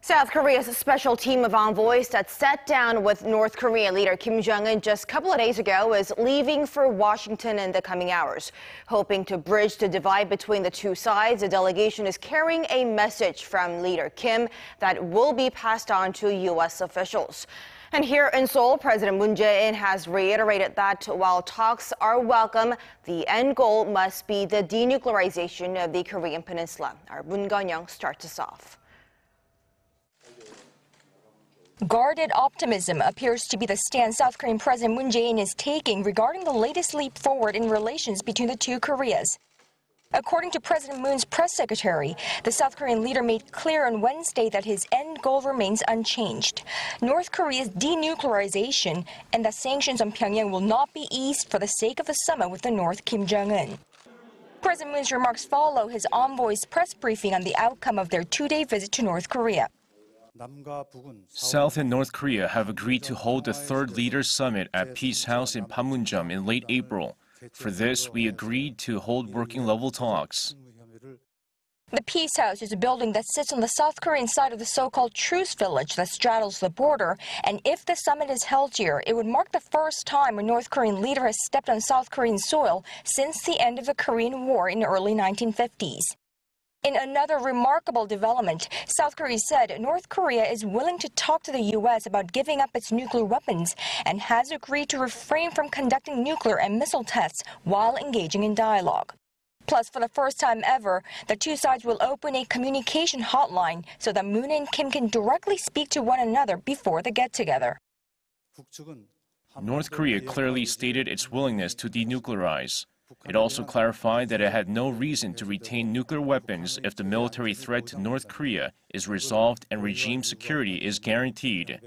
South Korea's special team of envoys that sat down with North Korean leader Kim Jong-un just a couple of days ago is leaving for Washington in the coming hours. Hoping to bridge the divide between the two sides, the delegation is carrying a message from leader Kim that will be passed on to U.S. officials. And here in Seoul, President Moon Jae-in has reiterated that while talks are welcome, the end goal must be the denuclearization of the Korean Peninsula. Our Connyoung starts us off. Guarded optimism appears to be the stance South Korean President Moon Jae-in is taking regarding the latest leap forward in relations between the two Koreas. According to President Moon's press secretary, the South Korean leader made clear on Wednesday that his end goal remains unchanged: North Korea's denuclearization, and that sanctions on Pyongyang will not be eased for the sake of the summit with the North Kim Jong-un. President Moon's remarks follow his envoy's press briefing on the outcome of their two-day visit to North Korea. South and North Korea have agreed to hold the third Leaders Summit at Peace House in Panmunjom in late April. For this, we agreed to hold working-level talks. The Peace House is a building that sits on the South Korean side of the so-called Truce Village that straddles the border, and if the summit is held here, it would mark the first time a North Korean leader has stepped on South Korean soil since the end of the Korean War in the early 1950s. In another remarkable development, South Korea said North Korea is willing to talk to the U.S. about giving up its nuclear weapons and has agreed to refrain from conducting nuclear and missile tests while engaging in dialogue. Plus, for the first time ever, the two sides will open a communication hotline so that Moon and Kim can directly speak to one another before the get-together. North Korea clearly stated its willingness to denuclearize. It also clarified that it had no reason to retain nuclear weapons if the military threat to North Korea is resolved and regime security is guaranteed.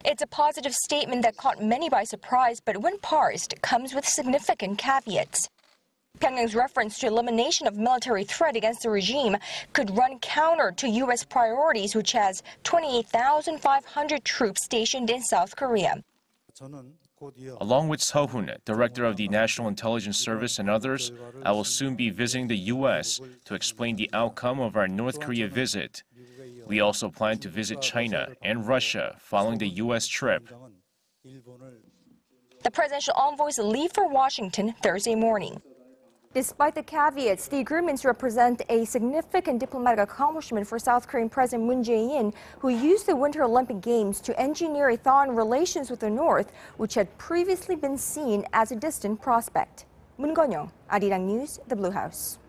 It's a positive statement that caught many by surprise, but when parsed, comes with significant caveats. Pyongyang's reference to elimination of military threat against the regime could run counter to U.S. priorities, which has 28,500 troops stationed in South Korea. Along with Seo-hoon, director of the National Intelligence Service, and others, I will soon be visiting the U.S. to explain the outcome of our North Korea visit. We also plan to visit China and Russia following the U.S. trip. The presidential envoys leave for Washington Thursday morning. Despite the caveats, the agreements represent a significant diplomatic accomplishment for South Korean President Moon Jae-in, who used the Winter Olympic Games to engineer a thaw in relations with the North, which had previously been seen as a distant prospect. Moon Connyoung, Arirang News, The Blue House.